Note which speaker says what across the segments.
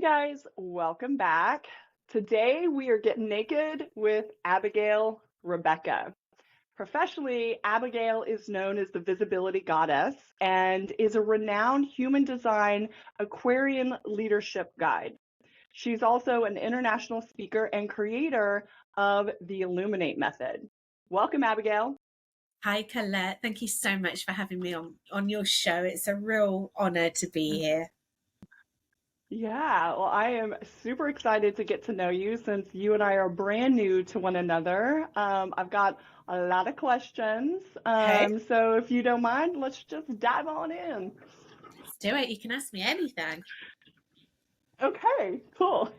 Speaker 1: guys, welcome back. Today we are getting naked with Abigail Rebecca. Professionally, Abigail is known as the visibility goddess and is a renowned human design Aquarian leadership guide. She's also an international speaker and creator of the Illuminate method. Welcome, Abigail.
Speaker 2: Hi, Colette. Thank you so much for having me on your show. It's a real honor to be here.
Speaker 1: Yeah, well, I am super excited to get to know you since you and I are brand new to one another. I've got a lot of questions.
Speaker 2: Okay,
Speaker 1: So if you don't mind, let's just dive on in.
Speaker 2: let's do it. You can ask me anything.
Speaker 1: Okay, cool.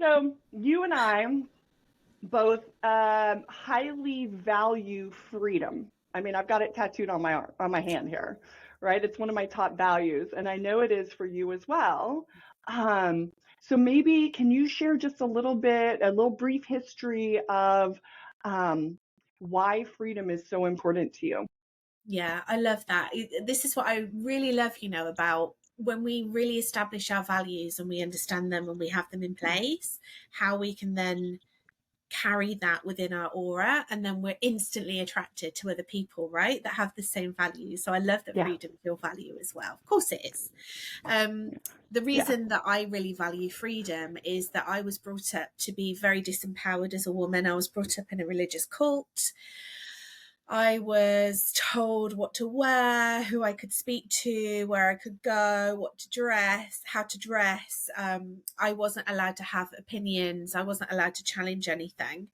Speaker 1: So you and I both highly value freedom. I mean, I've got it tattooed on my arm, on my hand here, right? It's one of my top values, and I know it is for you as well. So maybe can you share just a little brief history of why freedom is so important to you?
Speaker 2: Yeah, I love that. This is what I really love, about when we really establish our values and we understand them and we have them in place, how we can then carry that within our aura, and then we're instantly attracted to other people, right, that have the same values. So I love that
Speaker 1: Yeah,
Speaker 2: freedom is your value as well. Of course it is. The
Speaker 1: yeah.
Speaker 2: reason that I really value freedom is that I was brought up to be very disempowered as a woman. I was brought up in a religious cult. I was told what to wear, who I could speak to, where I could go, what to dress, how to dress. I wasn't allowed to have opinions. I wasn't allowed to challenge anything.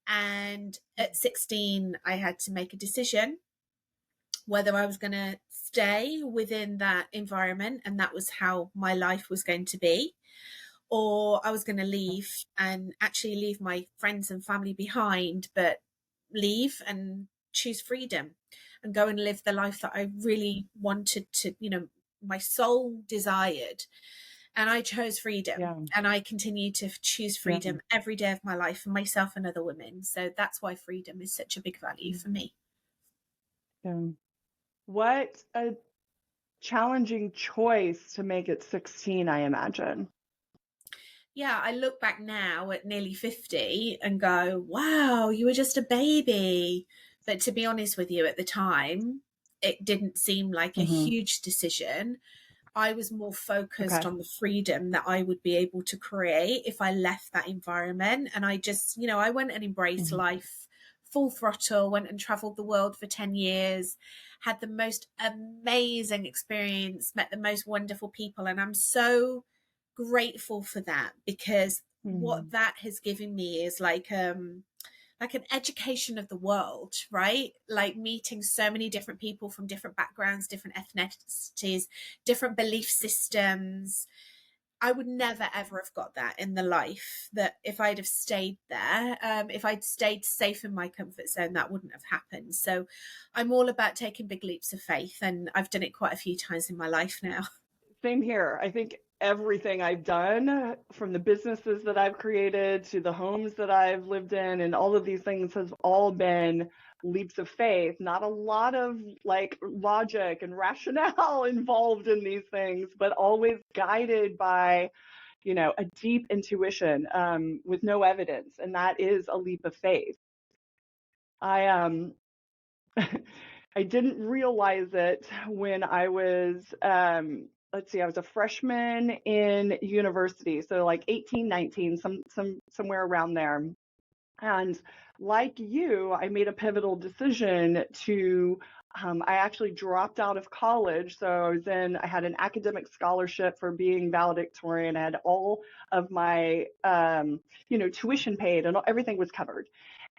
Speaker 2: And at 16, I had to make a decision whether I was going to stay within that environment, and that was how my life was going to be, or I was going to leave and actually leave my friends and family behind, but leave and choose freedom and go and live the life that I really wanted to, my soul desired. And I chose freedom,
Speaker 1: Yeah,
Speaker 2: and I continue to choose
Speaker 1: yeah,
Speaker 2: freedom every day of my life for myself and other women. So that's why freedom is such a big value for me.
Speaker 1: yeah. What a challenging choice to make at 16, I imagine.
Speaker 2: Yeah, I look back now at nearly 50 and go, wow, you were just a baby. But to be honest with you, at the time, it didn't seem like a
Speaker 1: Hmm.
Speaker 2: huge decision. I was more focused
Speaker 1: Okay.
Speaker 2: on the freedom that I would be able to create if I left that environment. And I just, I went and embraced
Speaker 1: Mhm.
Speaker 2: life full throttle, went and traveled the world for 10 years, had the most amazing experience, met the most wonderful people. And I'm so grateful for that, because what
Speaker 1: Mhm.
Speaker 2: that has given me is like an education of the world, right? Like meeting so many different people from different backgrounds, different ethnicities, different belief systems. I would never ever have got that in the life that if I'd have stayed there, if I'd stayed safe in my comfort zone, that wouldn't have happened. So I'm all about taking big leaps of faith, and I've done it quite a few times in my life now.
Speaker 1: Same here. I think everything I've done, from the businesses that I've created to the homes that I've lived in, and all of these things has all been leaps of faith. Not a lot of like logic and rationale involved in these things, but always guided by, a deep intuition with no evidence. And that is a leap of faith. I I didn't realize it when I was, let's see, I was a freshman in university, so like 18, 19, somewhere around there. And like you, I made a pivotal decision to, I actually dropped out of college. So I had an academic scholarship for being valedictorian. I had all of my, tuition paid, and everything was covered.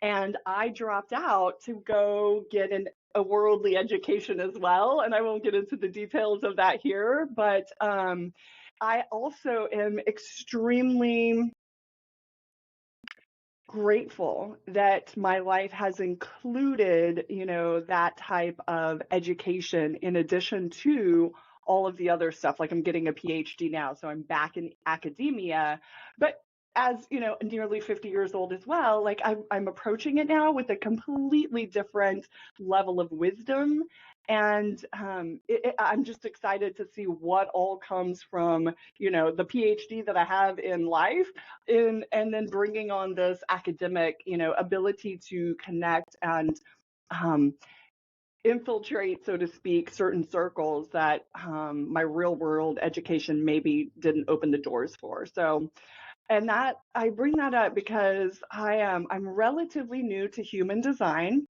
Speaker 1: And I dropped out to go get a worldly education as well. And I won't get into the details of that here, but I also am extremely grateful that my life has included, that type of education in addition to all of the other stuff. Like I'm getting a PhD now, so I'm back in academia. But as you know, nearly 50 years old as well, like I'm approaching it now with a completely different level of wisdom. And I'm just excited to see what all comes from, you know, the PhD that I have in life, and then bringing on this academic, you know, ability to connect and um, infiltrate, so to speak, certain circles that my real world education maybe didn't open the doors for. So, and that I bring that up because I'm relatively new to human design.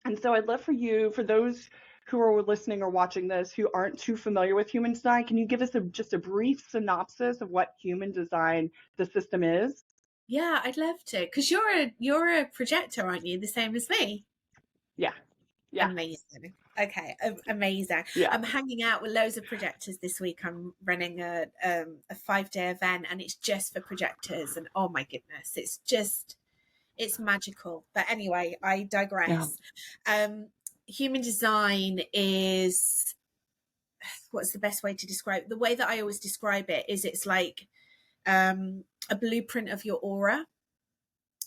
Speaker 1: And so I'd love for you, for those who are listening or watching this who aren't too familiar with human design, can you give us just a brief synopsis of what human design, the system is?
Speaker 2: Yeah, I'd love to, because you're a projector, aren't you? The same as me.
Speaker 1: Yeah. Yeah.
Speaker 2: Amazing. Okay, amazing.
Speaker 1: Yeah.
Speaker 2: I'm hanging out with loads of projectors this week. I'm running a 5-day event, and it's just for projectors. And oh my goodness, it's magical. But anyway, I
Speaker 1: Yeah.
Speaker 2: digress. Human design is, what's the best way to describe? The way that I always describe it is it's like a blueprint of your aura,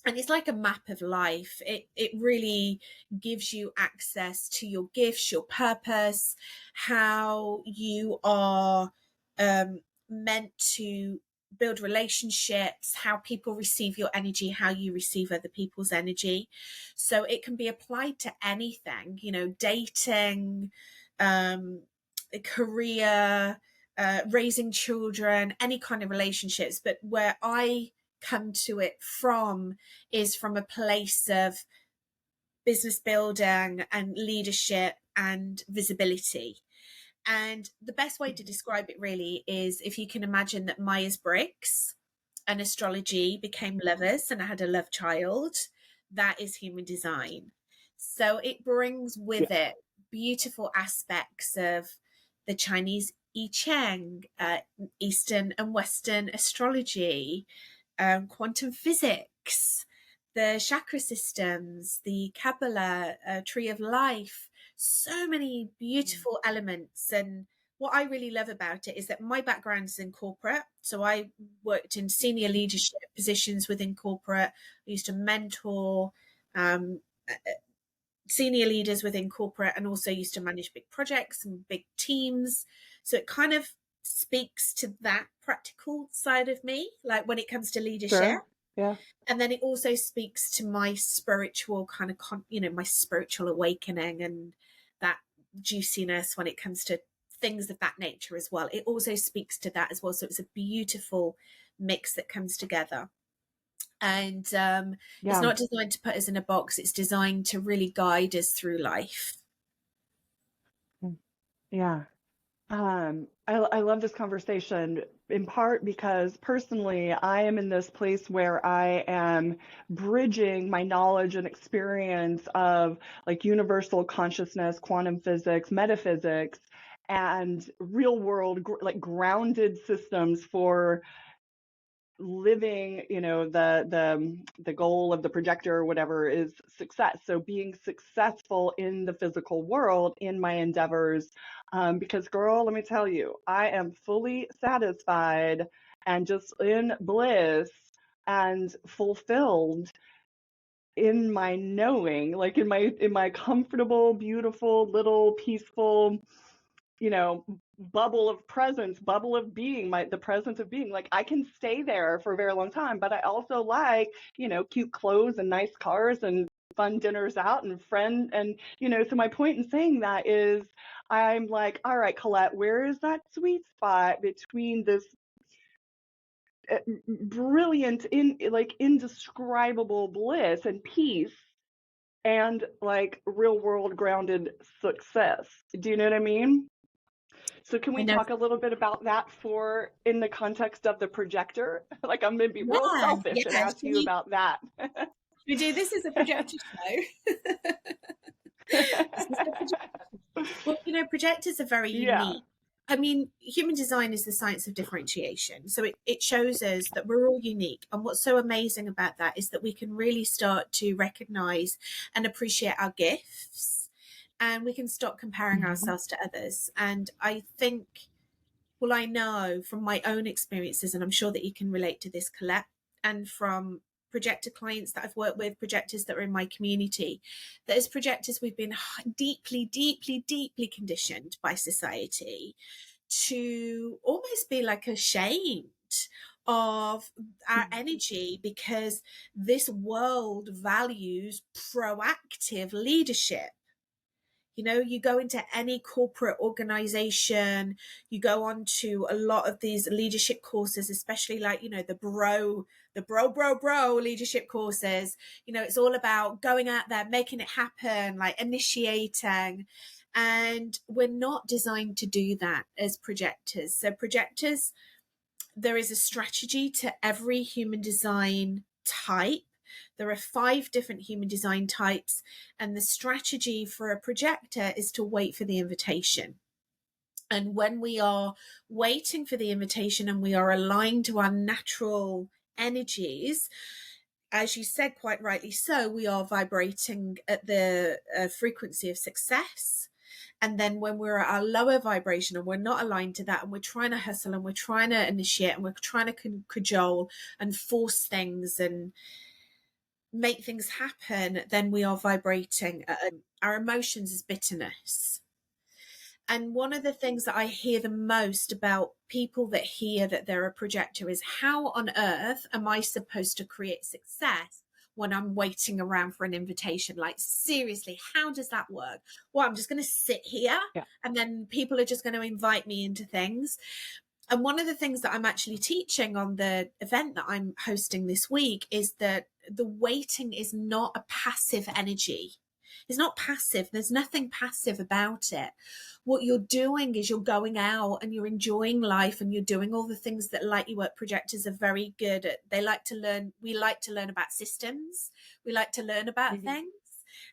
Speaker 2: and it's like a map of life. It really gives you access to your gifts, your purpose, how you are meant to build relationships, how people receive your energy, how you receive other people's energy. So it can be applied to anything, you know, dating, career, raising children, any kind of relationships. But where I come to it from is from a place of business building and leadership and visibility. And the best way to describe it really is, if you can imagine that Myers-Briggs and astrology became lovers and I had a love child, that is human design. So it brings with it beautiful aspects of the Chinese I Ching, Eastern and Western astrology, quantum physics, the chakra systems, the Kabbalah, tree of life, so many beautiful elements. And what I really love about it is that my background is in corporate. So I worked in senior leadership positions within corporate. I used to mentor senior leaders within corporate, and also used to manage big projects and big teams. So it kind of speaks to that practical side of me, like when it comes to leadership.
Speaker 1: Sure. Yeah.
Speaker 2: And then it also speaks to my spiritual kind of, my spiritual awakening and that juiciness when it comes to things of that nature as well. It also speaks to that as well. So it's a beautiful mix that comes together. And it's not designed to put us in a box. It's designed to really guide us through life.
Speaker 1: Yeah. I love this conversation in part because personally, I am in this place where I am bridging my knowledge and experience of like universal consciousness, quantum physics, metaphysics, and real world, like grounded systems for living, you know, the goal of the projector or whatever is success. So being successful in the physical world in my endeavors, because girl, let me tell you, I am fully satisfied and just in bliss and fulfilled in my knowing, like in my comfortable, beautiful, little peaceful, you know, bubble of presence, bubble of being, the presence of being. Like I can stay there for a very long time, but I also like, you know, cute clothes and nice cars and fun dinners out and you know, so my point in saying that is I'm like, all right, Colette, where is that sweet spot between this brilliant, indescribable bliss and peace and like real world grounded success? Do you know what I mean? So can we talk a little bit about that for in the context of the projector? Like I'm gonna be real selfish and ask you about that.
Speaker 2: We do. This is a projector show. Well, you know, projectors are very unique. I mean, human design is the science of differentiation. So it shows us that we're all unique. And what's so amazing about that is that we can really start to recognize and appreciate our gifts, and we can stop comparing ourselves to others. And I think, well, I know from my own experiences, and I'm sure that you can relate to this, Colette, and from projector clients that I've worked with, projectors that are in my community, that as projectors, we've been deeply, deeply, deeply conditioned by society to almost be like ashamed of our energy, because this world values proactive leadership. You know, you go into any corporate organization, you go on to a lot of these leadership courses, especially like, you know, the bro leadership courses. You know, it's all about going out there, making it happen, like initiating. And we're not designed to do that as projectors. So projectors, there is a strategy to every human design type. There are 5 different human design types, and the strategy for a projector is to wait for the invitation. And when we are waiting for the invitation and we are aligned to our natural energies, as you said, quite rightly so, we are vibrating at the frequency of success. And then when we're at our lower vibration and we're not aligned to that, and we're trying to hustle and we're trying to initiate and we're trying to cajole and force things and make things happen, then we are vibrating at our emotions as bitterness. And one of the things that I hear the most about people that hear that they're a projector is, how on earth am I supposed to create success when I'm waiting around for an invitation? Like, seriously, how does that work? Well, I'm just going to sit here and then people are just going to invite me into things. And one of the things that I'm actually teaching on the event that I'm hosting this week is that the waiting is not a passive energy. It's not passive. There's nothing passive about it. What you're doing is you're going out and you're enjoying life and you're doing all the things that lightly work projectors are very good at. They like to learn. We like to learn about systems. We like to learn about things.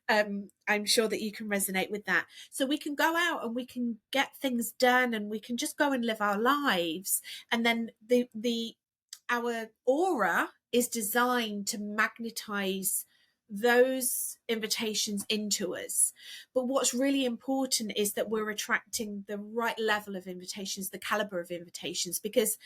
Speaker 2: I'm sure that you can resonate with that. So we can go out and we can get things done and we can just go and live our lives. And then our aura is designed to magnetize those invitations into us. But what's really important is that we're attracting the right level of invitations, the caliber of invitations, because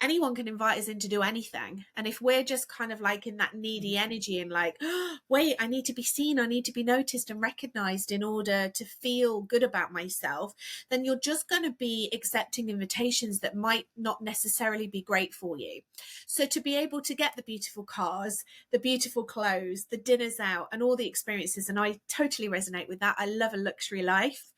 Speaker 2: anyone can invite us in to do anything. And if we're just kind of like in that needy energy and like, oh, wait, I need to be seen, I need to be noticed and recognized in order to feel good about myself, then you're just going to be accepting invitations that might not necessarily be great for you. So to be able to get the beautiful cars, the beautiful clothes, the dinners out and all the experiences, and I totally resonate with that. I love a luxury life.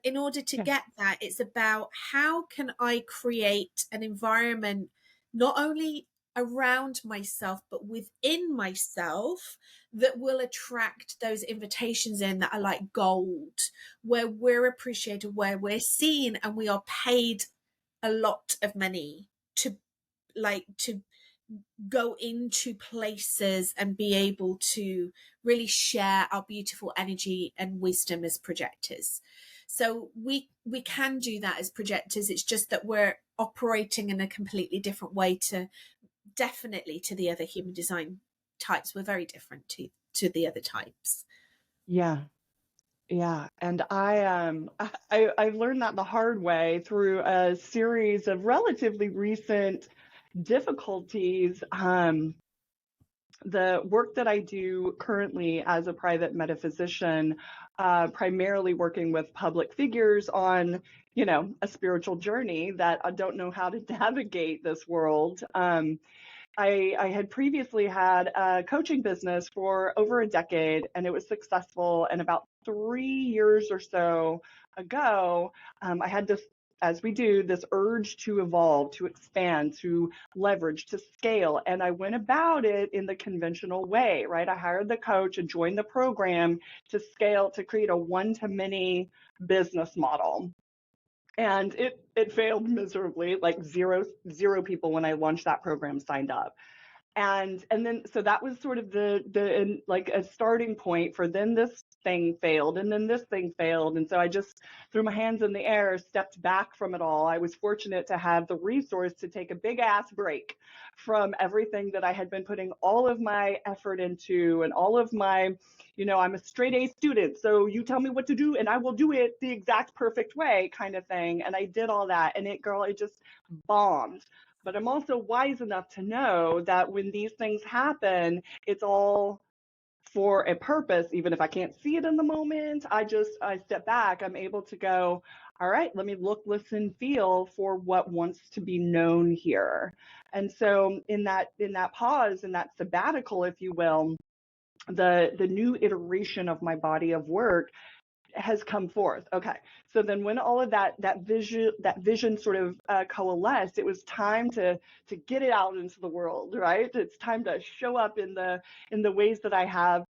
Speaker 2: In order to get that, it's about, how can I create an environment not only around myself but within myself that will attract those invitations in that are like gold, where we're appreciated, where we're seen, and we are paid a lot of money to go into places and be able to really share our beautiful energy and wisdom as projectors. So we can do that as projectors. It's just that we're operating in a completely different way to the other human design types. We're very different to the other types.
Speaker 1: Yeah. And I've learned that the hard way through a series of relatively recent difficulties. The work that I do currently as a private metaphysician, primarily working with public figures on, a spiritual journey that I don't know how to navigate this world. I had previously had a coaching business for over a decade, and it was successful. And about 3 years or so ago, I had this, as we do, this urge to evolve, to expand, to leverage, to scale. And I went about it in the conventional way, right? I hired the coach and joined the program to scale, to create a one-to-many business model. And it failed miserably. Like zero people when I launched that program signed up. And then, so that was sort of the like a starting point for, then this thing failed and then this thing failed. And so I just threw my hands in the air, stepped back from it all. I was fortunate to have the resource to take a big ass break from everything that I had been putting all of my effort into, and all of my, I'm a straight A student, so you tell me what to do and I will do it the exact perfect way kind of thing. And I did all that, and it just bombed. but I'm also wise enough to know that when these things happen, it's all for a purpose. Even if I can't see it in the moment, I step back. I'm able to go, all right, let me look, listen, feel for what wants to be known here. And so in that pause, in that sabbatical, if you will, the new iteration of my body of work has come forth. Okay, so then when all of that vision sort of coalesced, it was time to get it out into the world, right? It's time to show up in the ways that I have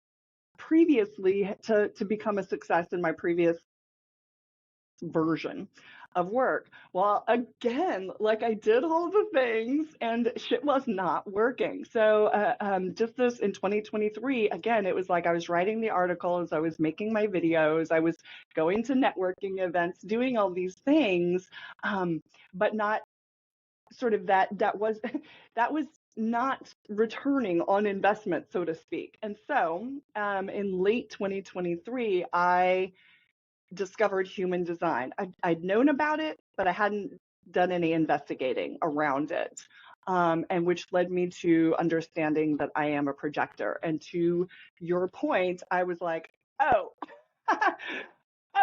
Speaker 1: previously to become a success in my previous version of work. Well, again, like I did all the things and shit was not working. So just this in 2023, again, it was like I was writing the articles, I was making my videos, I was going to networking events, doing all these things, but not sort of that was that was not returning on investment, so to speak. And so in late 2023, I discovered human design. I'd known about it, but I hadn't done any investigating around it. And which led me to understanding that I am a projector. And to your point, I was like, oh,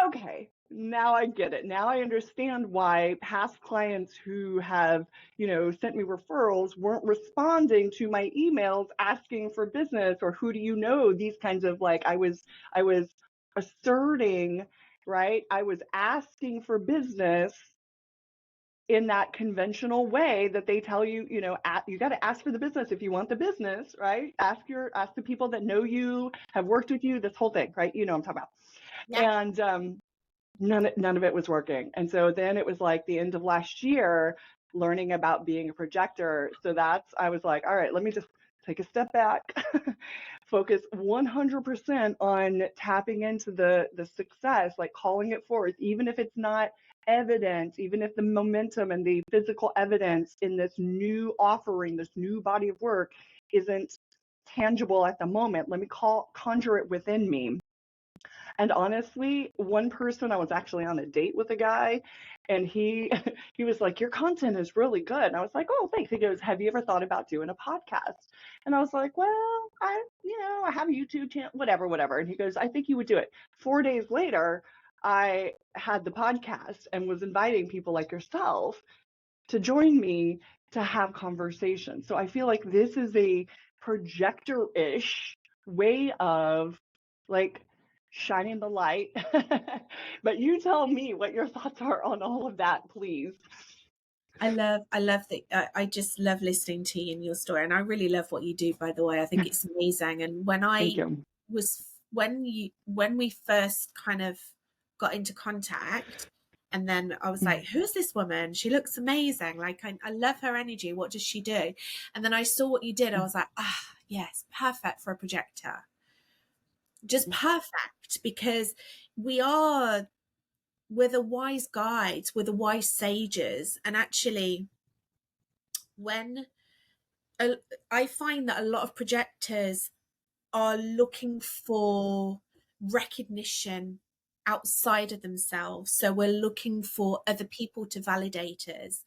Speaker 1: okay, now I get it. Now I understand why past clients who have, sent me referrals weren't responding to my emails asking for business or who do you know, these kinds of like I was asserting, right? I was asking for business in that conventional way that they tell you, you got to ask for the business if you want the business, right? Ask the people that know you, have worked with you, this whole thing, right? You know what I'm talking about. Yeah. And none of it was working. And so then it was like the end of last year, learning about being a projector. So I was like, all right, let me just take a step back, focus 100% on tapping into the success, like calling it forth, even if it's not evident, even if the momentum and the physical evidence in this new offering, this new body of work isn't tangible at the moment. Let me conjure it within me. And honestly, one person, I was actually on a date with a guy and he was like, your content is really good. And I was like, oh, thanks. He goes, have you ever thought about doing a podcast? And I was like, well, I have a YouTube channel, whatever. And he goes, I think you would do it. 4 days later, I had the podcast and was inviting people like yourself to join me to have conversations. So I feel like this is a projector-ish way of like shining the light. But you tell me what your thoughts are on all of that, please.
Speaker 2: I love that. I just love listening to you and your story, and I really love what you do, by the way. I think it's amazing. And when we first kind of got into contact, and then I was like, who's this woman? She looks amazing. Like I love her energy. What does she do? And then I saw what you did. I was like, yes, perfect for a projector. Just perfect, because we're the wise guides, we're the wise sages. And actually, when I find that a lot of projectors are looking for recognition outside of themselves. So we're looking for other people to validate us.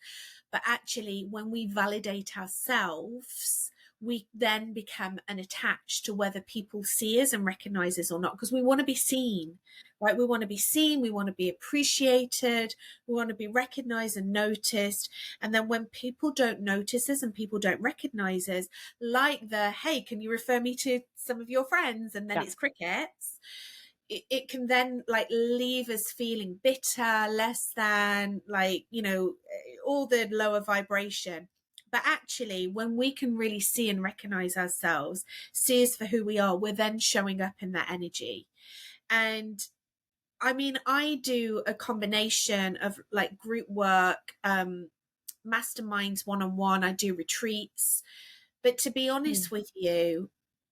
Speaker 2: But actually, when we validate ourselves, we then become unattached to whether people see us and recognize us or not, because we want to be seen, right? We want to be seen, we want to be appreciated, we want to be recognized and noticed. And then when people don't notice us and people don't recognize us, like hey, can you refer me to some of your friends? And then it's crickets. It can then like leave us feeling bitter, less than, like, all the lower vibration. But actually, when we can really see and recognize ourselves, see us for who we are, we're then showing up in that energy. And I mean, I do a combination of like group work, masterminds, one-on-one. I do retreats. But to be honest with you,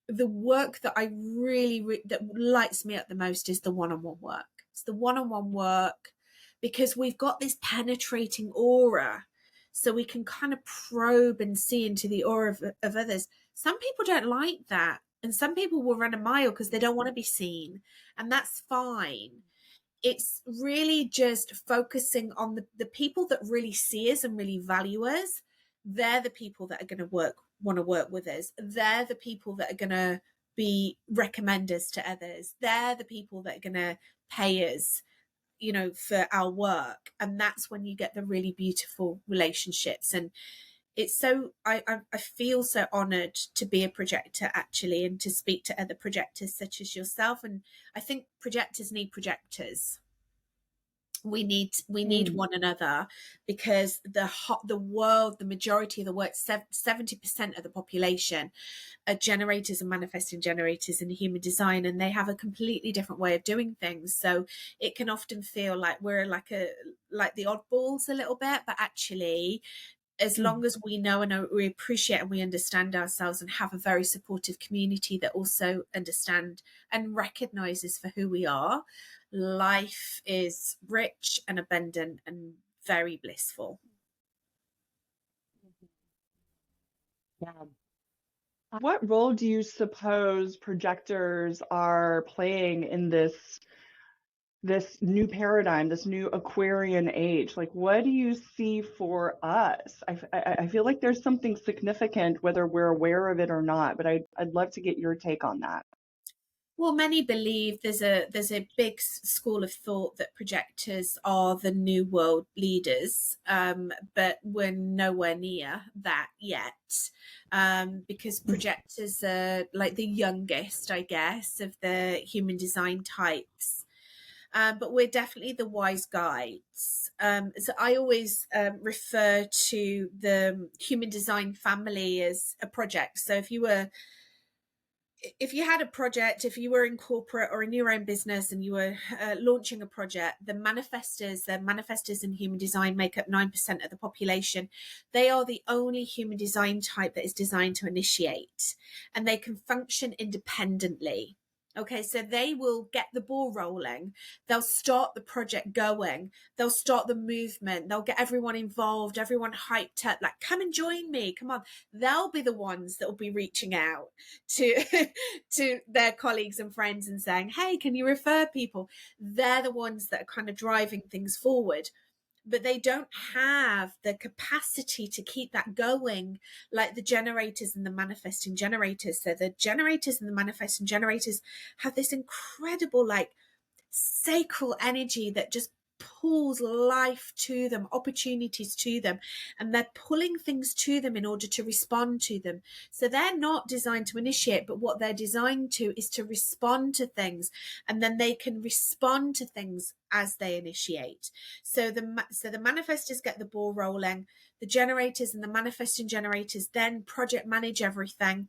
Speaker 2: the work that I really, that lights me up the most is the one-on-one work. It's the one-on-one work, because we've got this penetrating aura. So we can kind of probe and see into the aura of others. Some people don't like that. And some people will run a mile because they don't want to be seen. And that's fine. It's really just focusing on the people that really see us and really value us. they're the people that are going to want to work with us. They're the people that are going to be recommenders to others. They're the people that are going to pay us, you know, for our work. And that's when you get the really beautiful relationships. And it's so, I feel so honored to be a projector, actually, and to speak to other projectors such as yourself. And I think projectors need projectors. We need one another, because the world, the majority of the world, 70% of the population are generators and manifesting generators in human design, and they have a completely different way of doing things. So it can often feel like we're like the oddballs a little bit, but actually, as long as we know and we appreciate and we understand ourselves and have a very supportive community that also understand and recognizes for who we are, life is rich and abundant and very blissful.
Speaker 1: Yeah. What role do you suppose projectors are playing in this new paradigm, this new Aquarian age? Like, what do you see for us? I feel like there's something significant, whether we're aware of it or not, but I'd love to get your take on that.
Speaker 2: Well, many believe there's a big school of thought that projectors are the new world leaders, but we're nowhere near that yet, because projectors are like the youngest, I guess, of the human design types. But we're definitely the wise guides. So I always refer to the human design family as a project. So if you had a project, if you were in corporate or in your own business and you were launching a project, the manifestors in human design make up 9% of the population. They are the only human design type that is designed to initiate, and they can function independently. Okay, so they will get the ball rolling. They'll start the project going. They'll start the movement. They'll get everyone involved, everyone hyped up, like, come and join me. Come on. They'll be the ones that will be reaching out to, to their colleagues and friends and saying, hey, can you refer people? They're the ones that are kind of driving things forward. But they don't have the capacity to keep that going like the generators and the manifesting generators. So the generators and the manifesting generators have this incredible, like, sacral energy that just pulls life to them, opportunities to them, and they're pulling things to them in order to respond to them. So they're not designed to initiate, but what they're designed to is to respond to things, and then they can respond to things as they initiate. So the manifestors get the ball rolling. The generators and the manifesting generators then project manage everything.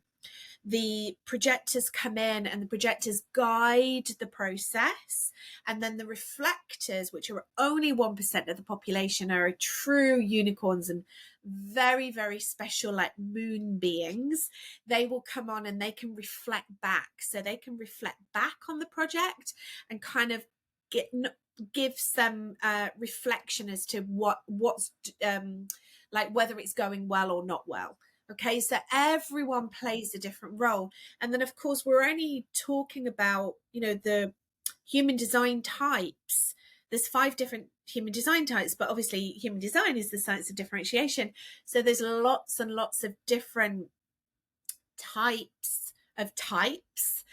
Speaker 2: The projectors come in and the projectors guide the process, and then the reflectors, which are only 1% of the population, are true unicorns and very, very special, like moon beings. They will come on and they can reflect back. So they can reflect back on the project and kind of give some reflection as to what's like whether it's going well or not well. Okay, so everyone plays a different role. And then, of course, we're only talking about, you know, the human design types. There's 5 different human design types, but obviously human design is the science of differentiation. So there's lots and lots of different types of types.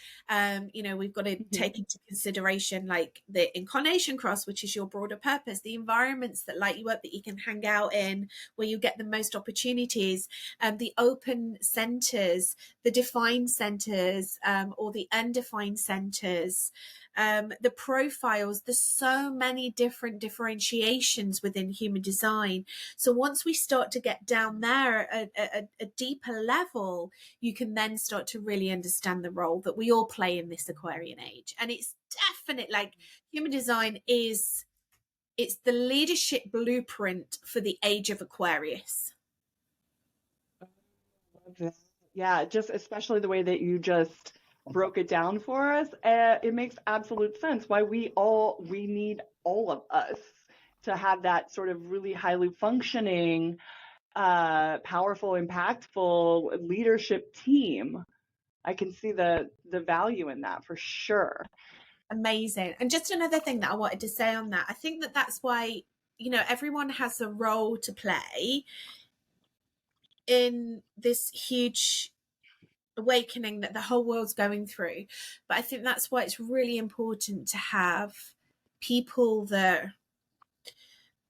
Speaker 2: You know, we've got to take into consideration like the incarnation cross, which is your broader purpose, the environments that light you up, that you can hang out in, where you get the most opportunities, the open centers, the defined centers, or the undefined centers, the profiles. There's so many different differentiations within human design. So once we start to get down there at a deeper level, you can then start to really understand the role that we all play in this Aquarian age. And it's definite, like, human design it's the leadership blueprint for the age of Aquarius.
Speaker 1: Yeah, just especially the way that you just broke it down for us. It makes absolute sense why we need all of us to have that sort of really highly functioning, powerful, impactful leadership team. I can see the value in that for sure.
Speaker 2: Amazing. And just another thing that I wanted to say on that, I think that that's why, you know, everyone has a role to play. in this huge awakening that the whole world's going through. But I think that's why it's really important to have people that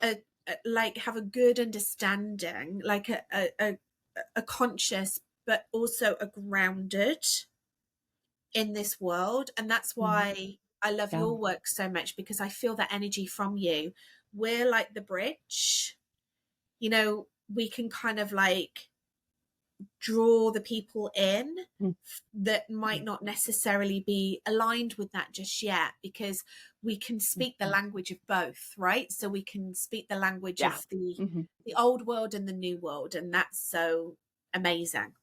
Speaker 2: are, like, have a good understanding, like a conscious, but also a grounded in this world. And that's why I love
Speaker 1: Yeah.
Speaker 2: your work so much, because I feel that energy from you. We're like the bridge, you know, we can kind of like draw the people in that might not necessarily be aligned with that just yet, because we can speak the language of both, right? So we can speak the language
Speaker 1: Yeah.
Speaker 2: of the old world and the new world, and that's so amazing.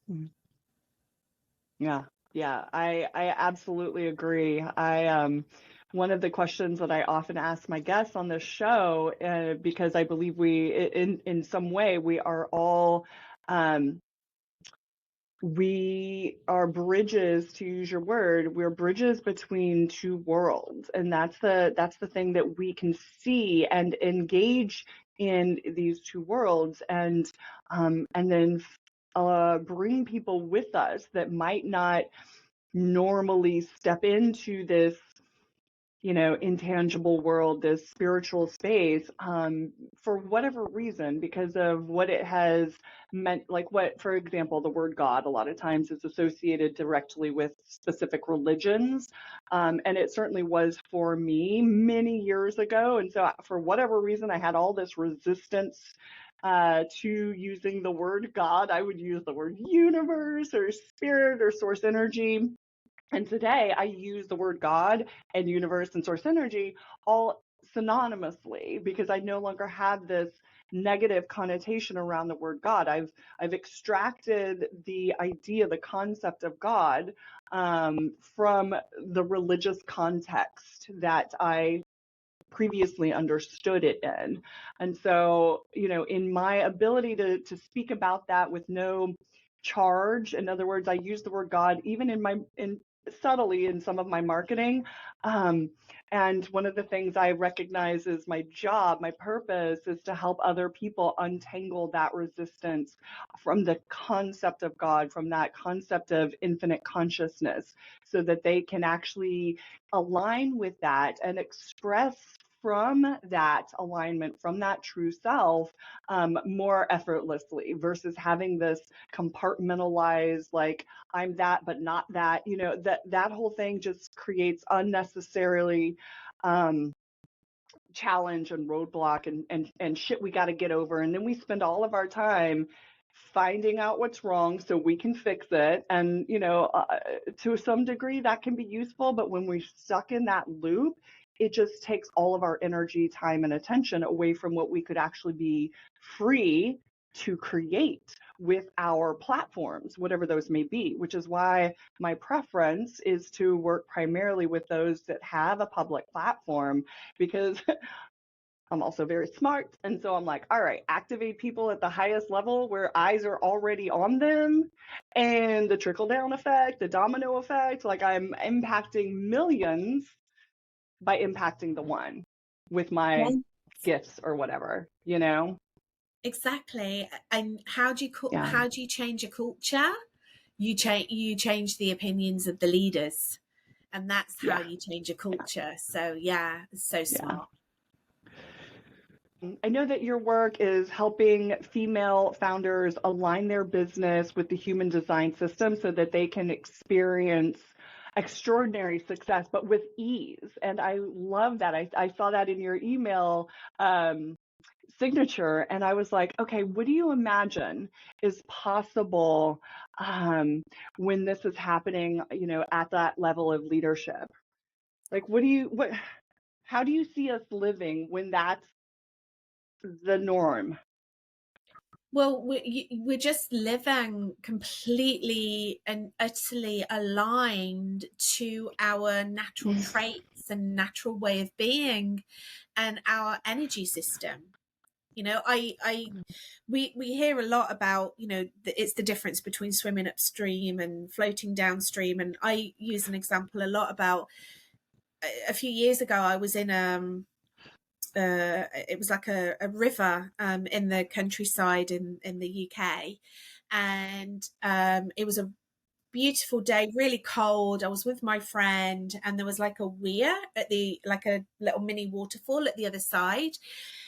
Speaker 1: Yeah. Yeah. I absolutely agree. I one of the questions that I often ask my guests on this show, because I believe in some way, we are all we are bridges, to use your word, we're bridges between two worlds. And that's the thing that we can see and engage in these two worlds, and then bring people with us that might not normally step into this, intangible world, this spiritual space, for whatever reason, because of what it has meant. Like, what, for example, the word God a lot of times is associated directly with specific religions. And it certainly was for me many years ago. And so for whatever reason, I had all this resistance to using the word God. I would use the word universe or spirit or source energy. And today I use the word God and universe and source energy all synonymously, because I no longer have this negative connotation around the word God. I've extracted the idea, the concept of God, from the religious context that I previously understood it in. And so, in my ability to speak about that with no charge, in other words, I use the word God even in subtly in some of my marketing. And one of the things I recognize is my job, my purpose is to help other people untangle that resistance from the concept of God, from that concept of infinite consciousness, so that they can actually align with that and express from that alignment, from that true self, more effortlessly, versus having this compartmentalized, like, I'm that but not that. That whole thing just creates unnecessarily challenge and roadblock and shit we got to get over. And then we spend all of our time finding out what's wrong so we can fix it. And, to some degree that can be useful, but when we're stuck in that loop, it just takes all of our energy, time, and attention away from what we could actually be free to create with our platforms, whatever those may be, which is why my preference is to work primarily with those that have a public platform, because I'm also very smart. And so I'm like, all right, activate people at the highest level where eyes are already on them, and the trickle down effect, the domino effect, like I'm impacting millions by impacting the one with my gifts or whatever,
Speaker 2: Exactly. And how do
Speaker 1: Yeah.
Speaker 2: you change a culture? You change the opinions of the leaders, and that's how
Speaker 1: Yeah.
Speaker 2: you change a culture. So yeah, it's so
Speaker 1: Yeah.
Speaker 2: smart.
Speaker 1: I know that your work is helping female founders align their business with the human design system so that they can experience extraordinary success, but with ease. And I love that. I saw that in your email signature, and I was like, okay, what do you imagine is possible when this is happening, at that level of leadership? Like, how do you see us living when that's the norm?
Speaker 2: Well, we're just living completely and utterly aligned to our natural traits and natural way of being and our energy system. We hear a lot about, it's the difference between swimming upstream and floating downstream. And I use an example a lot about a few years ago, I was in it was like a river in the countryside in the UK, And it was a beautiful day, really cold. I was with my friend, and there was like a weir at like a little mini waterfall at the other side,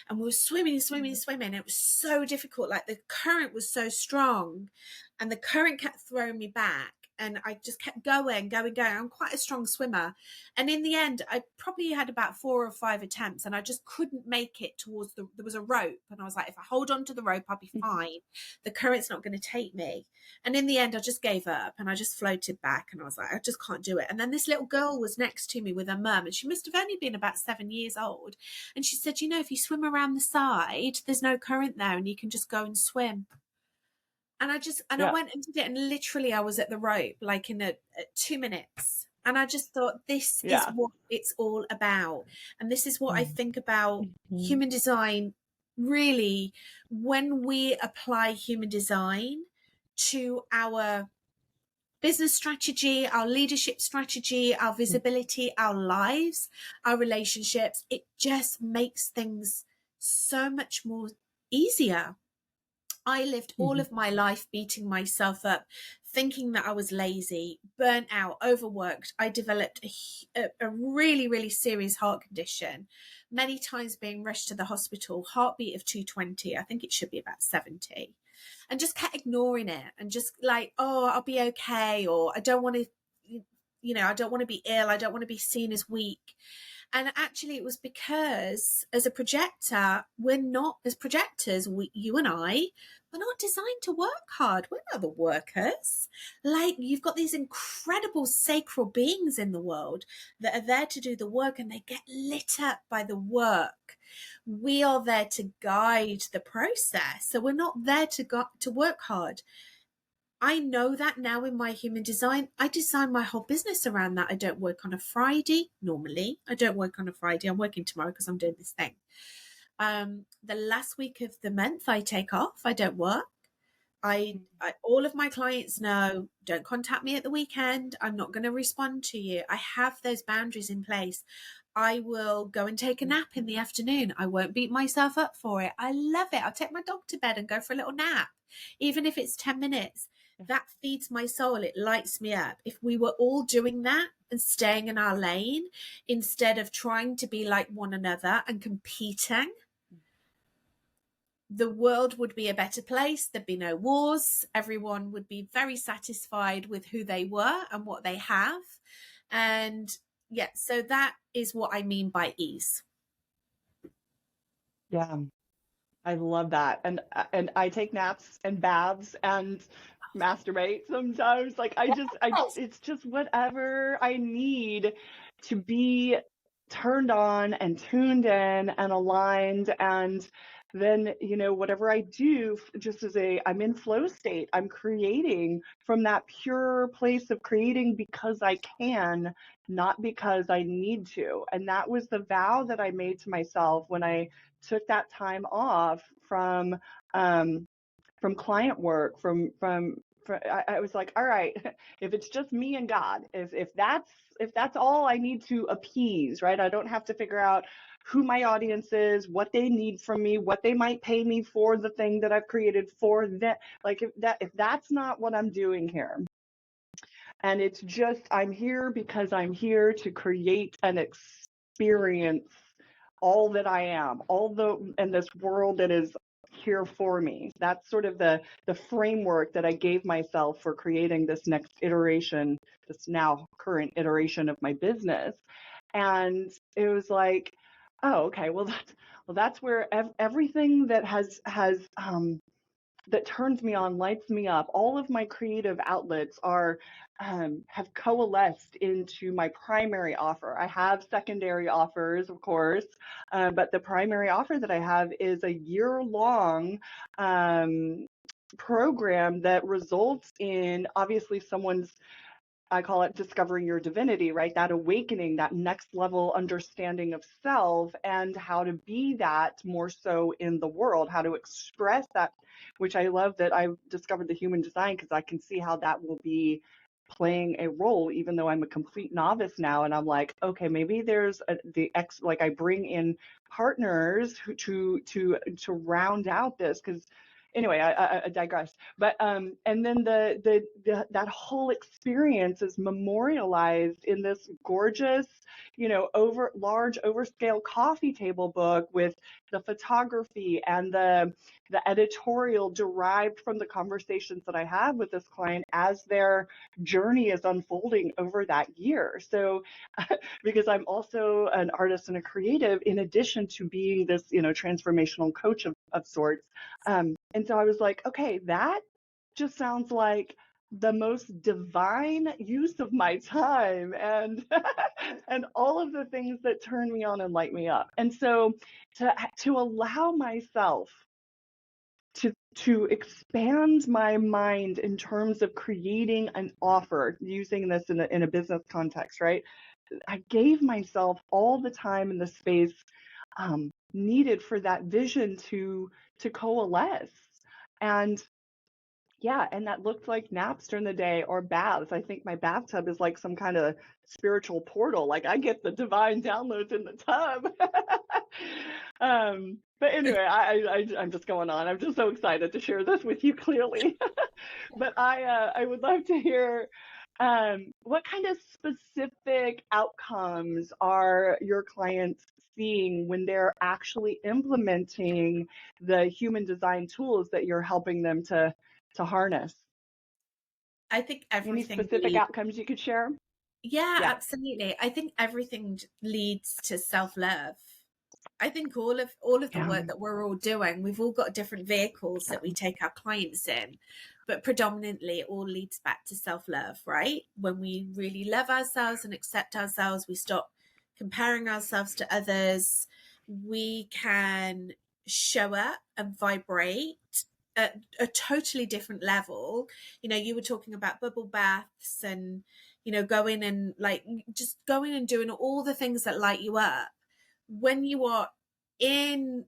Speaker 2: and we were swimming. It was so difficult. Like the current was so strong, and the current kept throwing me back, and I just kept going. I'm quite a strong swimmer, and in the end I probably had about 4 or 5 attempts, and I just couldn't make it towards there was a rope, and I was like, if I hold on to the rope I'll be fine. The current's not going to take me. And in the end I just gave up, and I just floated back, and I was like, I just can't do it. And then this little girl was next to me with her mum, and she must have only been about 7 years old, and she said, if you swim around the side, there's no current there, and you can just go and swim. And I went and did it, and literally I was at the rope like in 2 minutes. And I just thought, this is what it's all about. And this is what I think about human design. Really, when we apply human design to our business strategy, our leadership strategy, our visibility, our lives, our relationships, it just makes things so much more easier. I lived all of my life beating myself up, thinking that I was lazy, burnt out, overworked. I developed a really, really serious heart condition, many times being rushed to the hospital, heartbeat of 220. I think it should be about 70. And just kept ignoring it, and just like, oh, I'll be okay. Or I don't want to, I don't want to be ill. I don't want to be seen as weak. And actually it was because as a projector, we're not, as projectors, you and I, we're not designed to work hard. We're not the workers. Like, you've got these incredible sacral beings in the world that are there to do the work, and they get lit up by the work. We are there to guide the process. So we're not there to work hard. I know that now in my human design. I design my whole business around that. I don't work on a Friday normally. I don't work on a Friday. I'm working tomorrow because I'm doing this thing. The last week of the month I take off. I don't work. I all of my clients know, don't contact me at the weekend. I'm not going to respond to you. I have those boundaries in place. I will go and take a nap in the afternoon. I won't beat myself up for it. I love it. I'll take my dog to bed and go for a little nap, even if it's 10 minutes. That feeds my soul. It lights me up. If we were all doing that and staying in our lane instead of trying to be like one another and competing, the world would be a better place. There'd be no wars. Everyone would be very satisfied with who they were and what they have. And yeah, so that is what I mean by ease.
Speaker 1: Yeah, I love that. And I take naps and baths and masturbate sometimes. Like it's just whatever I need to be turned on and tuned in and aligned. And then, whatever I do, just I'm in flow state. I'm creating from that pure place of creating because I can, not because I need to. And that was the vow that I made to myself when I took that time off from client work, I was like, all right, if it's just me and God, if that's all I need to appease, right? I don't have to figure out who my audience is, what they need from me, what they might pay me for the thing that I've created for them. Like if that's not what I'm doing here, and it's just I'm here because I'm here to create an experience all that I am, in this world that is here for me. That's sort of the framework that I gave myself for creating this next iteration, this now current iteration of my business. And it was like, oh, okay, well that's where everything that has that turns me on, lights me up, all of my creative outlets have coalesced into my primary offer. I have secondary offers, of course, but the primary offer that I have is a year-long program that results in obviously someone's, I call it discovering your divinity, right? That awakening, that next level understanding of self, and how to be that more so in the world, how to express that, which I love that I've discovered the human design, because I can see how that will be playing a role, even though I'm a complete novice now. And I'm like, okay, maybe there's I bring in partners to round out this, because anyway, I digress. But and then that whole experience is memorialized in this gorgeous, large overscale coffee table book with the photography and the editorial derived from the conversations that I have with this client as their journey is unfolding over that year. So because I'm also an artist and a creative, in addition to being this, transformational coach of sorts. And so I was like, okay, that just sounds like the most divine use of my time and and all of the things that turn me on and light me up. And so to allow myself to expand my mind in terms of creating an offer, using this in a business context, right? I gave myself all the time and the space needed for that vision to coalesce. And yeah, and that looked like naps during the day or baths. I think my bathtub is like some kind of spiritual portal. Like I get the divine downloads in the tub. But anyway, I'm just going on. I'm just so excited to share this with you clearly. But I would love to hear what kind of specific outcomes are your clients seeing when they're actually implementing the human design tools that you're helping them to harness?
Speaker 2: I think
Speaker 1: Any
Speaker 2: everything
Speaker 1: specific outcomes you could share?
Speaker 2: Yeah,
Speaker 1: Yeah.
Speaker 2: absolutely. I think everything leads to self-love. I think all of the
Speaker 1: Yeah.
Speaker 2: work that we're all doing, we've all got different vehicles that we take our clients in, but predominantly it all leads back to self-love, right? When we really love ourselves and accept ourselves, we stop comparing ourselves to others. We can show up and vibrate at a totally different level. You were talking about bubble baths and going and just going and doing all the things that light you up. When you are in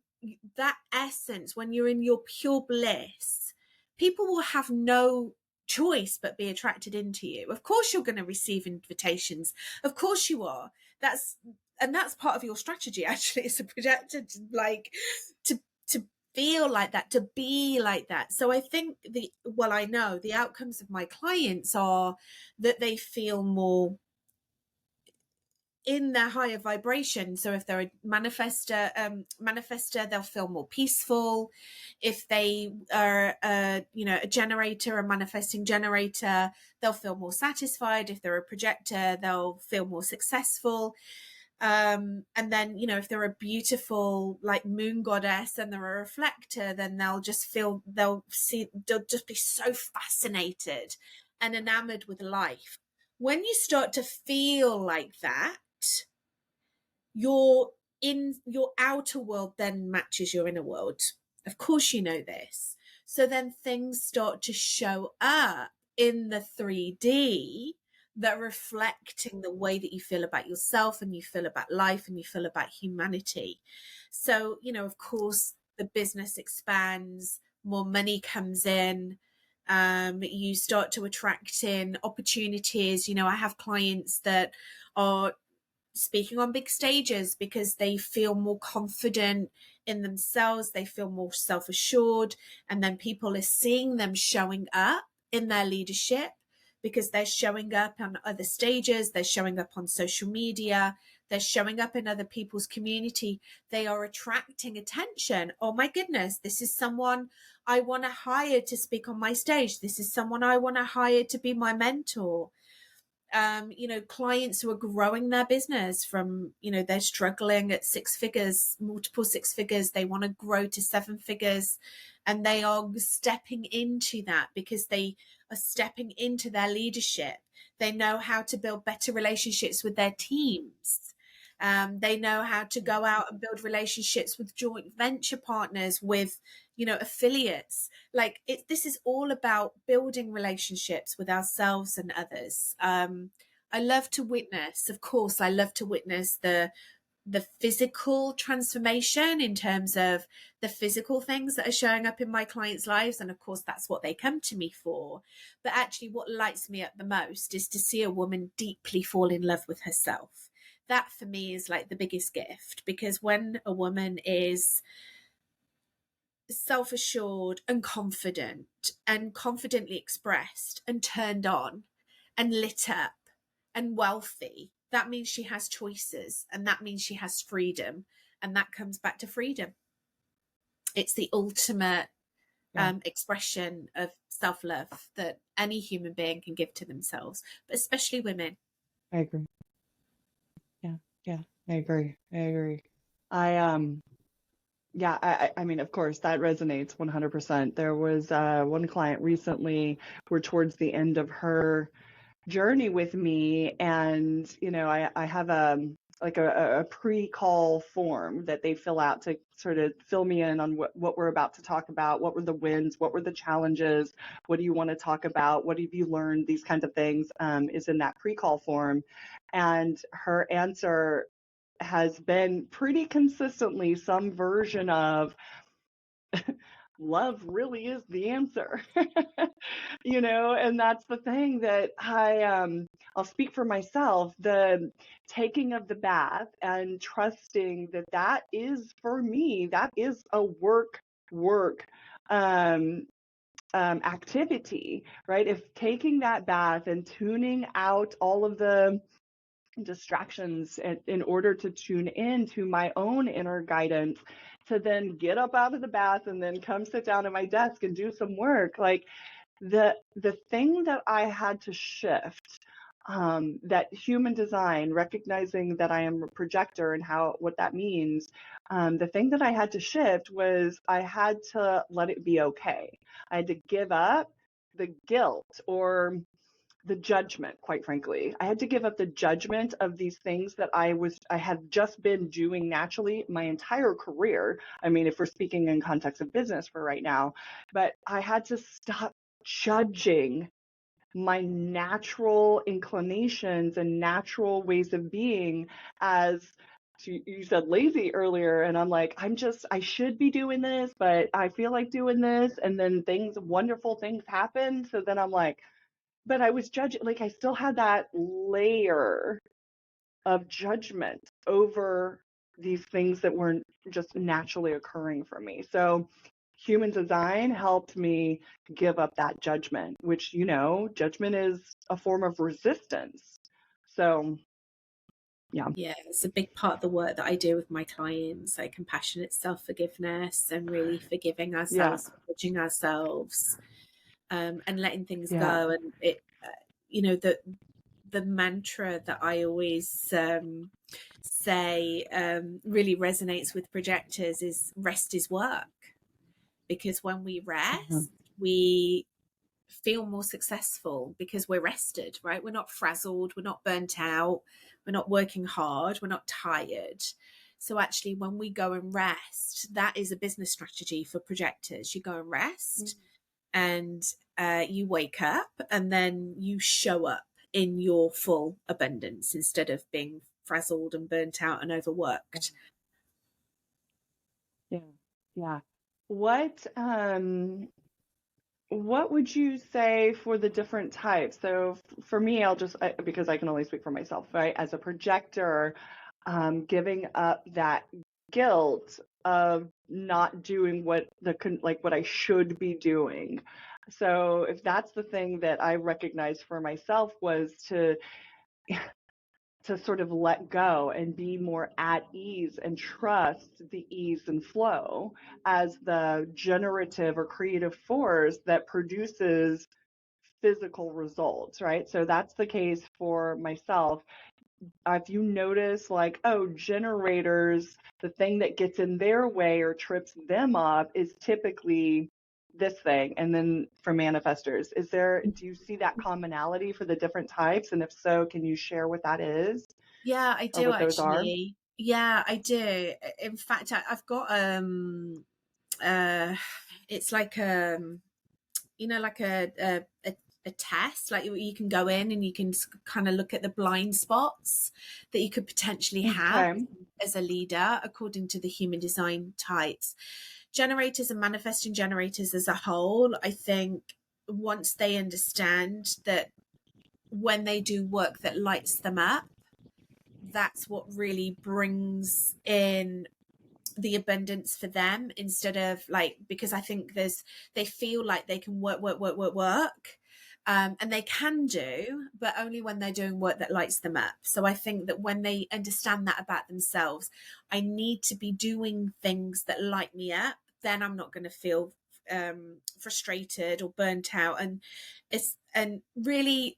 Speaker 2: that essence, when you're in your pure bliss, people will have no choice but be attracted into you. Of course you're going to receive invitations, of course you are. That's part of your strategy, actually, as a projector, to feel like that, to be like that. So I think I know the outcomes of my clients are that they feel more in their higher vibration. So if they're a manifester, they'll feel more peaceful. If they are a generator, a manifesting generator, they'll feel more satisfied. If they're a projector, they'll feel more successful. And then if they're a beautiful like moon goddess and they're a reflector, then they'll just be so fascinated and enamored with life. When you start to feel like that, your outer world then matches your inner world. Of course you know this. So then things start to show up in the 3D that are reflecting the way that you feel about yourself and you feel about life and you feel about humanity. So, of course, the business expands, more money comes in, you start to attract in opportunities. I have clients that are speaking on big stages because they feel more confident in themselves, they feel more self-assured, and then people are seeing them showing up in their leadership because they're showing up on other stages, they're showing up on social media, they're showing up in other people's community. They are attracting attention. Oh my goodness, this is someone I want to hire to speak on my stage. This is someone I want to hire to be my mentor. Clients who are growing their business from, they're struggling at multiple six figures. They want to grow to 7 figures, and they are stepping into that because they are stepping into their leadership. They know how to build better relationships with their teams. They know how to go out and build relationships with joint venture partners, with affiliates. This is all about building relationships with ourselves and others. I love to witness, of course, the physical transformation in terms of the physical things that are showing up in my clients' lives. And of course, that's what they come to me for. But actually, what lights me up the most is to see a woman deeply fall in love with herself. That for me is like the biggest gift, because when a woman is, self-assured and confidently expressed and turned on and lit up and wealthy, that means she has choices, and that means she has freedom, and that comes back to freedom. It's the ultimate expression of self-love that any human being can give to themselves, but especially women.
Speaker 1: I agree. Yeah, I agree. I mean, of course, that resonates 100%. There was one client recently, we're towards the end of her journey with me, and I have a pre-call form that they fill out to sort of fill me in on what we're about to talk about. What were the wins? What were the challenges? What do you want to talk about? What have you learned? These kinds of things is in that pre-call form. And her answer has been pretty consistently some version of love really is the answer. And that's the thing that I'll speak for myself, the taking of the bath and trusting that is for me, that is a work activity, right? If taking that bath and tuning out all of the distractions in order to tune in to my own inner guidance, to then get up out of the bath and then come sit down at my desk and do some work, like the thing that I had to shift, that human design, recognizing that I am a projector and what that means, the thing that I had to shift was I had to let it be okay. I had to give up the guilt or the judgment, quite frankly. I had to give up the judgment of these things that I had just been doing naturally my entire career. I mean, if we're speaking in context of business for right now, but I had to stop judging my natural inclinations and natural ways of being as you said lazy earlier, and I'm like, I should be doing this, but I feel like doing this, and then wonderful things happen. So then I'm like, but I was judging, like I still had that layer of judgment over these things that weren't just naturally occurring for me. So human design helped me give up that judgment, which, judgment is a form of resistance. So, yeah.
Speaker 2: Yeah, it's a big part of the work that I do with my clients, like compassionate self-forgiveness and really forgiving ourselves, judging ourselves, and letting things go. And it, the mantra that I always say really resonates with projectors is rest is work, because when we rest, we feel more successful because we're rested, right? We're not frazzled, we're not burnt out, we're not working hard, we're not tired. So actually, when we go and rest, that is a business strategy for projectors. You go and rest, and you wake up, and then you show up in your full abundance instead of being frazzled and burnt out and overworked.
Speaker 1: Yeah. What would you say for the different types? So for me, because I can only speak for myself, right? As a projector, giving up that guilt of not doing what I should be doing. So if that's the thing that I recognized for myself, was to sort of let go and be more at ease and trust the ease and flow as the generative or creative force that produces physical results, right? So that's the case for myself. If you notice, like, generators, the thing that gets in their way or trips them up is typically this thing. And then for manifestors, do you see that commonality for the different types? And if so, can you share what that is?
Speaker 2: Yeah, I do,
Speaker 1: Or what those are?
Speaker 2: actually. Yeah, I do. In fact, I've got it's like like a test, like you can go in and you can kind of look at the blind spots that you could potentially have as a leader according to the human design types. Generators and manifesting generators as a whole, I think once they understand that when they do work that lights them up, that's what really brings in the abundance for them, instead of like, because I think they feel like they can work. And they can do, but only when they're doing work that lights them up. So I think that when they understand that about themselves, I need to be doing things that light me up, then I'm not going to feel frustrated or burnt out. And really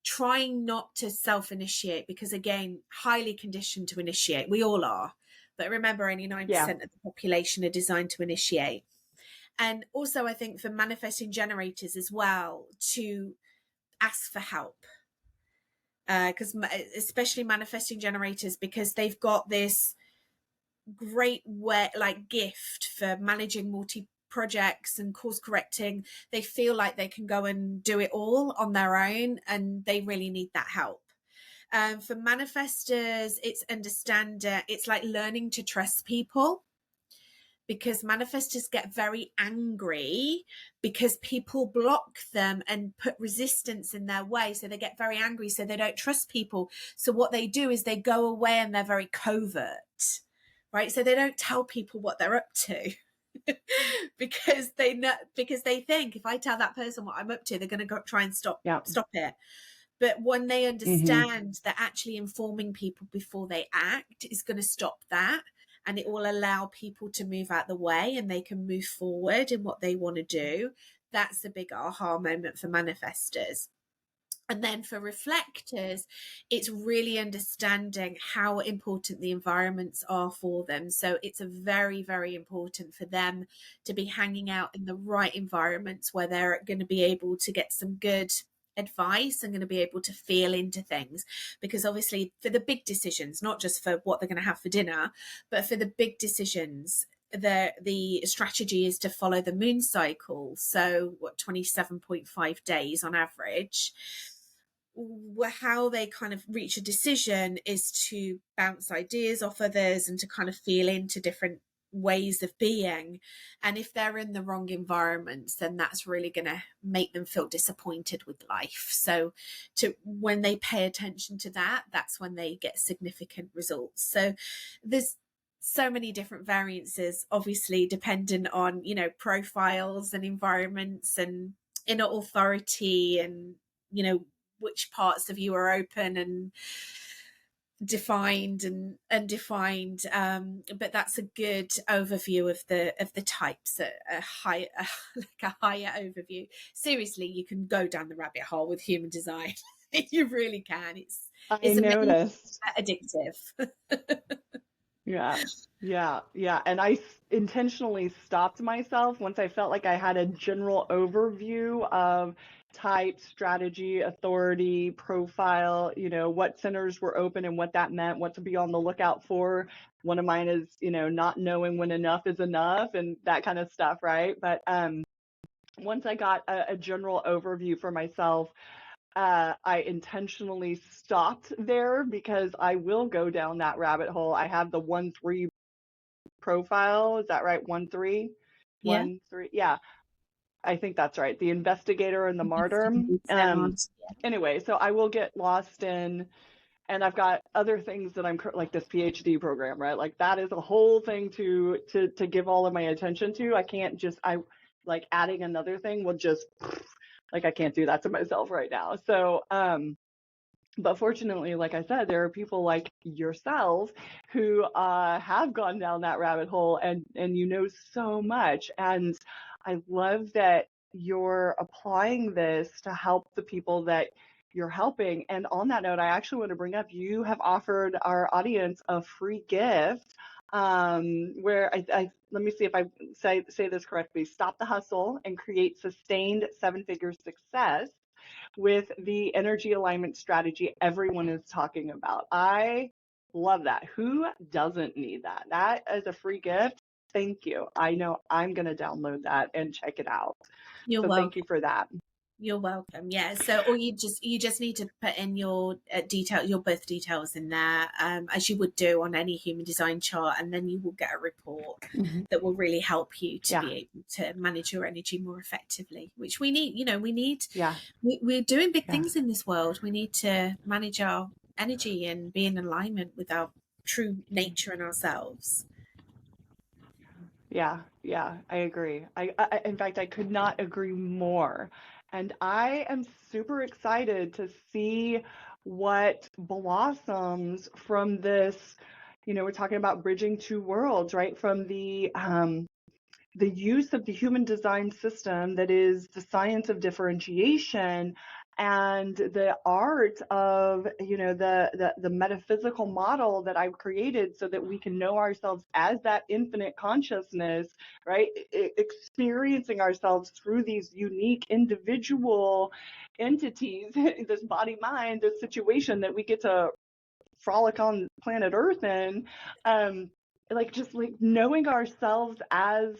Speaker 2: trying not to self-initiate, because again, highly conditioned to initiate. We all are. But remember, only 9% of the population are designed to initiate. And also, I think for manifesting generators as well, to ask for help. Because especially manifesting generators, because they've got this great gift for managing multi-projects and course correcting. They feel like they can go and do it all on their own, and they really need that help. For manifestors, it's understanding, it's like learning to trust people, because manifestors get very angry because people block them and put resistance in their way. So they get very angry, so they don't trust people. So what they do is they go away and they're very covert, right? So they don't tell people what they're up to. because they think, if I tell that person what I'm up to, they're going to go try and stop it. But when they understand that actually informing people before they act is going to stop that, and it will allow people to move out the way and they can move forward in what they want to do, that's a big aha moment for manifestors. And then for reflectors, it's really understanding how important the environments are for them. So it's very, very important for them to be hanging out in the right environments where they're going to be able to get some good advice and going to be able to feel into things. Because obviously for the big decisions, not just for what they're going to have for dinner, but for the big decisions, the strategy is to follow the moon cycle. So 27.5 days on average. How they kind of reach a decision is to bounce ideas off others and to kind of feel into different ways of being. And if they're in the wrong environments, then that's really going to make them feel disappointed with life. So when they pay attention to that, that's when they get significant results. So there's so many different variances, obviously dependent on, profiles and environments and inner authority, and which parts of you are open and defined and undefined, but that's a good overview of the types, a higher overview. Seriously, you can go down the rabbit hole with human design. You really can. It's
Speaker 1: noticed
Speaker 2: addictive.
Speaker 1: Yeah. And I intentionally stopped myself once I felt like I had a general overview of type, strategy, authority, profile, what centers were open and what that meant, what to be on the lookout for. One of mine is, not knowing when enough is enough and that kind of stuff, right? But once I got a general overview for myself, I intentionally stopped there, because I will go down that rabbit hole. I have the 1-3 profile. Is that right? 1-3?
Speaker 2: Yeah.
Speaker 1: 1-3. Yeah. I think that's right. The investigator and the martyr. Anyway, so I will get lost in, and I've got other things that I'm like this PhD program, right? Like that is a whole thing to give all of my attention to. I can't just, like adding another thing will just, like, I can't do that to myself right now. So, but fortunately, like I said, there are people like yourself who have gone down that rabbit hole and so much. And I love that you're applying this to help the people that you're helping. And on that note, I actually want to bring up, you have offered our audience a free gift, where I let me see if I say this correctly. Stop the hustle and create sustained 7-figure success with the energy alignment strategy everyone is talking about. I love that. Who doesn't need that? That is a free gift. Thank you. I know I'm going to download that and check it out.
Speaker 2: You're welcome.
Speaker 1: Thank you for that.
Speaker 2: You're welcome. Yeah. So, or you just need to put in your your birth details in there, as you would do on any human design chart, and then you will get a report that will really help you to be able to manage your energy more effectively, which we need. We're doing big things in this world. We need to manage our energy and be in alignment with our true nature and ourselves.
Speaker 1: Yeah, I agree. In fact, I could not agree more. And I am super excited to see what blossoms from this. We're talking about bridging two worlds, right? From the use of the human design system, that is the science of differentiation, and the art of the metaphysical model that I've created so that we can know ourselves as that infinite consciousness, right? Experiencing ourselves through these unique individual entities, this body mind, this situation that we get to frolic on planet Earth in. Just like knowing ourselves as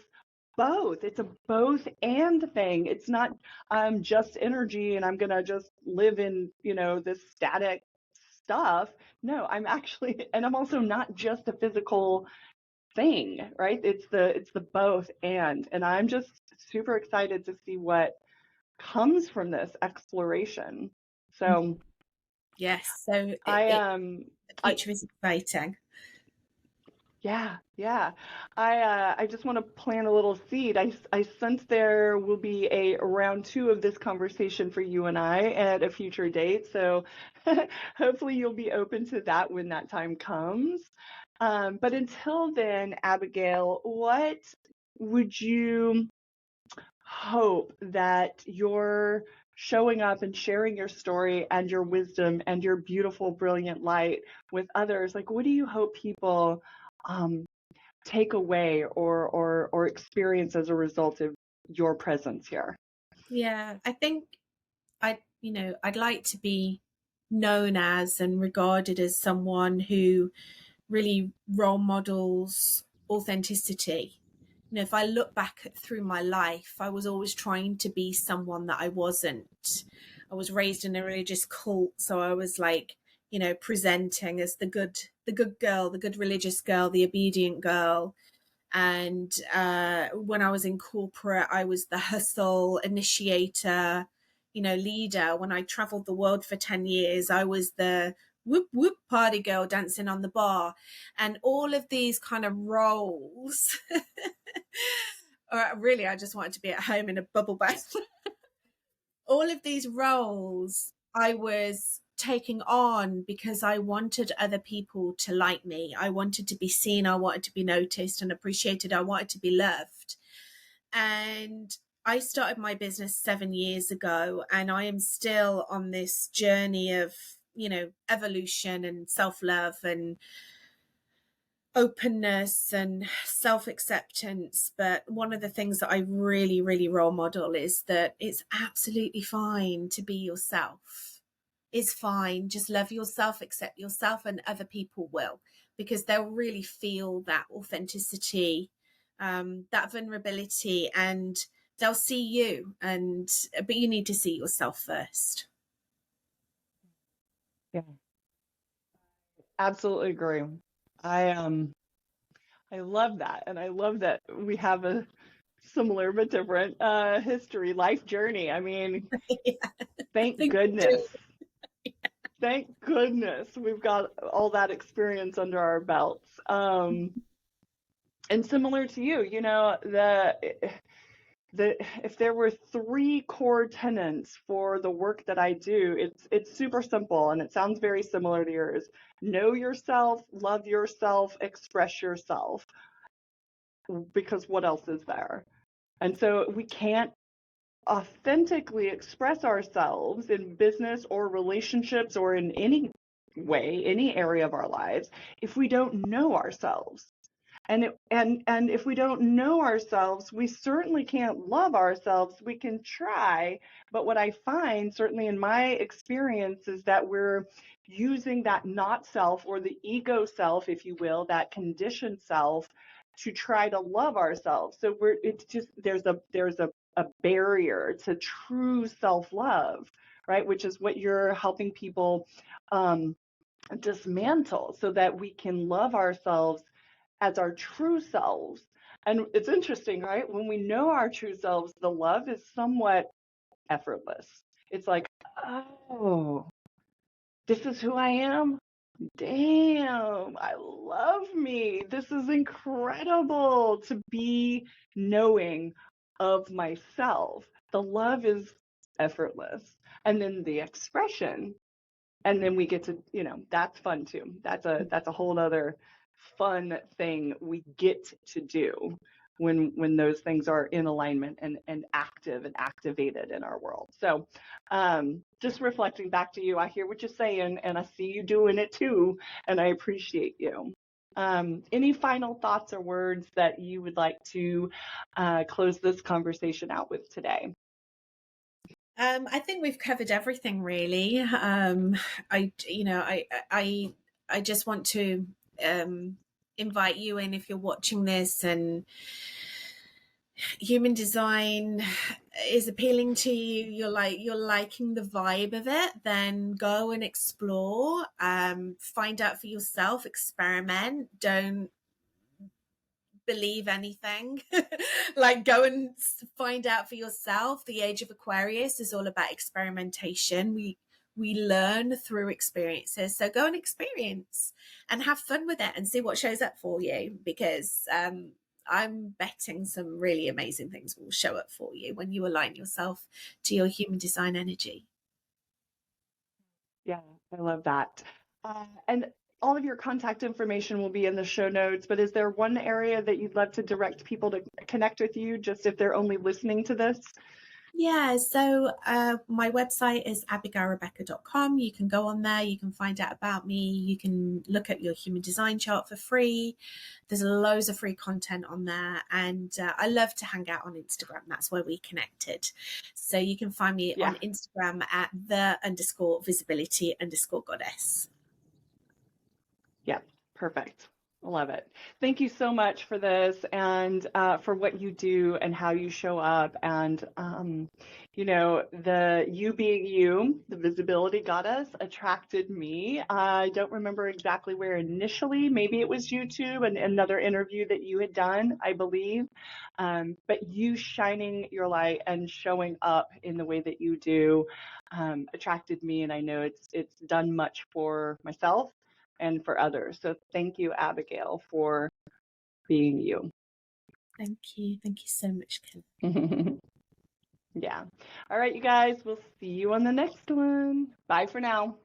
Speaker 1: both. It's a both and thing. It's not I'm just energy and I'm gonna just live in, this static stuff. No, I'm actually, and I'm also not just a physical thing, right? It's the both and I'm just super excited to see what comes from this exploration. So
Speaker 2: Yes, so
Speaker 1: I
Speaker 2: the
Speaker 1: I
Speaker 2: future is exciting.
Speaker 1: Yeah. I just want to plant a little seed. I sense there will be a round two of this conversation for you and I at a future date. So hopefully you'll be open to that when that time comes. But until then, Abigail, what would you hope that your showing up and sharing your story and your wisdom and your beautiful, brilliant light with others, like what do you hope people um, take away or experience as a result of your presence here?
Speaker 2: Yeah, I think I'd like to be known as and regarded as someone who really role models authenticity. If I look back through my life, I was always trying to be someone that I wasn't. I was raised in a religious cult, so I was like, presenting as the good girl, the good religious girl, the obedient girl. And when I was in corporate, I was the hustle initiator, leader. When I traveled the world for 10 years, I was the whoop whoop party girl dancing on the bar. And all of these kind of roles, or really, I just wanted to be at home in a bubble bath. All of these roles I was taking on because I wanted other people to like me. I wanted to be seen. I wanted to be noticed and appreciated. I wanted to be loved. And I started my business 7 years ago, and I am still on this journey of, evolution and self love and openness and self acceptance. But one of the things that I really, really role model is that it's absolutely fine to be yourself. It's fine. Just love yourself, accept yourself, and other people will, because they'll really feel that authenticity, that vulnerability, and they'll see you. But you need to see yourself first.
Speaker 1: Yeah, absolutely agree. I love that, and I love that we have a similar but different history, life journey. I mean,
Speaker 2: Yeah, I
Speaker 1: thank
Speaker 2: think we
Speaker 1: goodness.
Speaker 2: do.
Speaker 1: Thank goodness we've got all that experience under our belts. And similar to you, the if there were three core tenets for the work that I do, it's super simple and it sounds very similar to yours. Know yourself, love yourself, express yourself, because what else is there? And so we can't authentically express ourselves in business or relationships or in any way, any area of our lives, if we don't know ourselves. And if we don't know ourselves, we certainly can't love ourselves. We can try, but what I find, certainly in my experience, is that we're using that not self, or the ego self, if you will, that conditioned self, to try to love ourselves. So it's just there's a barrier to true self-love, right? Which is what you're helping people um, dismantle, so that we can love ourselves as our true selves. And it's interesting, right? When we know our true selves, the love is somewhat effortless. It's like, oh, this is who I am. Damn, I love me. This is incredible to be knowing of myself. The love is effortless. And then the expression, and then we get to, that's fun too. That's a whole other fun thing we get to do when those things are in alignment and active and activated in our world. So just reflecting back to you, I hear what you're saying and I see you doing it too, and I appreciate you. Any final thoughts or words that you would like to close this conversation out with today?
Speaker 2: I think we've covered everything really. I just want to invite you in, if you're watching this and human design is appealing to you, you're liking the vibe of it, then go and explore, find out for yourself, experiment, don't believe anything. Like, go and find out for yourself. The age of Aquarius is all about experimentation. We learn through experiences, so go and experience and have fun with it and see what shows up for you, because I'm betting some really amazing things will show up for you when you align yourself to your human design energy.
Speaker 1: Yeah, I love that. And all of your contact information will be in the show notes, but is there one area that you'd love to direct people to connect with you, just if they're only listening to this?
Speaker 2: Yeah, so my website is abigailrebecca.com. You can go on there, you can find out about me, you can look at your human design chart for free. There's loads of free content on there, and I love to hang out on Instagram. That's where we connected. So you can find me on Instagram at the_visibility_goddess.
Speaker 1: Yeah, perfect. I love it. Thank you so much for this and for what you do and how you show up. And, the you being you, the visibility goddess, attracted me. I don't remember exactly where initially. Maybe it was YouTube and another interview that you had done, I believe. But you shining your light and showing up in the way that you do attracted me. And I know it's done much for myself and for others. So thank you, Abigail, for being you.
Speaker 2: Thank you. Thank you so much, Kim.
Speaker 1: Yeah. All right, you guys, we'll see you on the next one. Bye for now.